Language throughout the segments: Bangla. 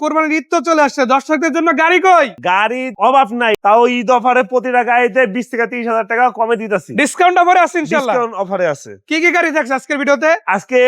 কোরবানির ঈদ তো চলে আসছে, দর্শকদের জন্য গাড়ি কই? গাড়ির অভাব নাই, তাও ঈদ অফারে প্রতিটা গাড়িতে 20 থেকে 30,000 টাকা কমে দিতেছি। ডিসকাউন্ট অফারে আছে ইনশাআল্লাহ। ডিসকাউন্ট অফারে আছে। কি কি গাড়ি থাকছে আজকের ভিডিওতে? আজকে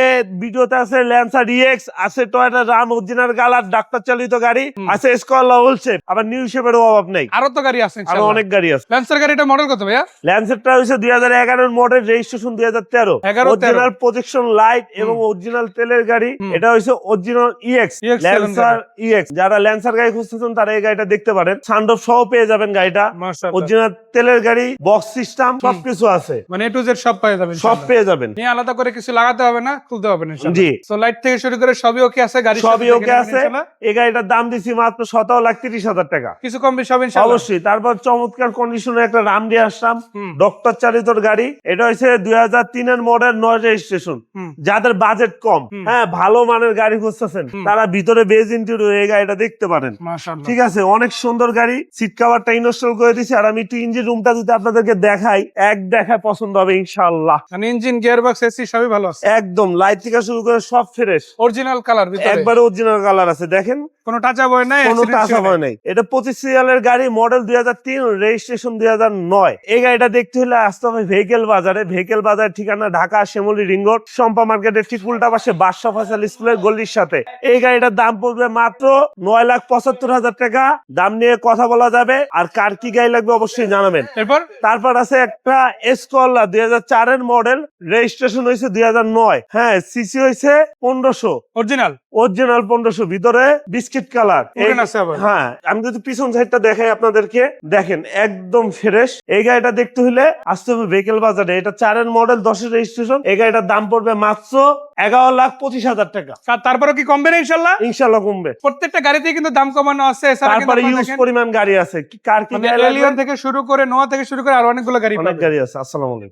ভিডিওতে আছে ল্যান্সার ডিএক্স, আছে Toyota Ram original colour doctor চালিত গাড়ি, আছে স্কলা হোল শেপ, আবার নিউ শেপের অভাব নাই। আরো তো গাড়ি আছে আরো ইনশাআল্লাহ। অনেক গাড়ি আছে। ল্যান্সার গাড়িটা মডেল কত ভাইয়া? ল্যান্সারটা হইছে 2011 এর model, registration 2013। 11-13 original projection light এবং অরিজিনাল তেলের গাড়ি। এটা হইছে অরিজিনাল ইএক্স, ল্যান্সার ইএক্স। যারা ল্যান্সার গাড়ি খুঁজতেছেন তারা এই গাড়িটা দেখতে পারেন। সানরুফ সহ পেয়ে যাবেন গাড়িটা। মাশাআল্লাহ। অরিজিনাল তেলের গাড়ি, বক্স সিস্টেম সবকিছু আছে, মানে এ টু জেড সব পেয়ে যাবেন সব ইনশাআল্লাহ। পেয়ে যাবেন। নিয়ে আলাদা করে কিছু লাগাতে হবে না, খুলতে হবে না ইনশাআল্লাহ। জি। সো লাইট থেকে শুরু করে সবই ওকে আছে, গাড়ি সবই ওকে আছে। এই গাড়িটার দাম দিছি মাত্র 17,30,000 টাকা। কিছু কম বেশি হবে ইনশাআল্লাহ। অবশ্যই। তারপর চমৎকার কন্ডিশনের একটা রাম দিয়ে আসলাম, ডক্টর চালিত গাড়ি। এটা হচ্ছে 2003 এর মডেল, 9 রেজিস্ট্রেশন। যাদের বাজেট কম, হ্যাঁ, ভালো মানের গাড়ি খুঁজতেছেন, তারা ভিতরে বেজ ইন্টেরিয়র এই গাড়িটা দেখতে পারেন। মাশাআল্লাহ। ঠিক আছে, অনেক সুন্দর গাড়ি। সিট কভারটা ইনস্টল করে দিছি। আর আমি একটু ইঞ্জিন রুমটা যদি আপনাদেরকে দেখাই, এক দেখায় পছন্দ হবে ইনশাআল্লাহ। মানে ইঞ্জিন, গিয়ারবক্স, এসি সবই ভালো আছে। একদম লাইট থেকে শুরু করে সব ফ্রেশ, অরিজিনাল কালার ভিতরে, একবারে অরিজিনাল কালার আছে। দেখেন কোনো টাচ আপ হয় নাই, কোনো টাচ আপ হয় নাই। এটা 25 সিরিয়ালের গাড়ি, মডেল 2003, রেজিস্ট্রেশন 2009। এই গাড়িটা দেখতে হলে আসতে হবে ভেহিকেল বাজারে। ভেহিকেল বাজারের ঠিকানা ঢাকা শ্যামলী রিং রোড, শম্পা মার্কেটের ঠিক উল্টা পাশে বাদশা ফয়সাল স্কুলের গলির সাথে। এই গাড়িটার দাম পড়বে মাত্র 9,75,000 টাকা। দাম নিয়ে কথা বলা যাবে। আর কার কি গাড়ি লাগবে অবশ্যই জানাবেন। তারপর আছে একটা এসকলা 2004 এর মডেল, রেজিস্ট্রেশন হয়েছে 2009। হ্যাঁ, সিসি হয়েছে 1500। অরিজিনাল 1500, ভিতরে বিস্কিট কালার। হ্যাঁ, আমি যদি পিছন সাইডটা দেখাই আপনাদেরকে, দেখেন একদম ফ্রেশ। এই গাড়িটা দেখতে হলে আসতে হবে ভেহিকেল বাজারে। এটা 4 এর মডেল, 10 এর রেজিস্ট্রেশন। এই গাড়িটার দাম পড়বে মাত্র 11,25,000 টাকা। তারপরে কি কমবে না ইনশাআল্লাহ? ইনশাআল্লাহ কমবে। প্রত্যেকটা গাড়িতে কিন্তু দাম কমানো আছে। তারপরে ইউজ পরিমাণ গাড়ি আছে। কার কি গাড়ি লাগবে? এলিয়ন থেকে শুরু করে নোয়া থেকে শুরু করে আর অনেকগুলো গাড়ি অনেক গাড়ি আছে। আসসালামু আলাইকুম।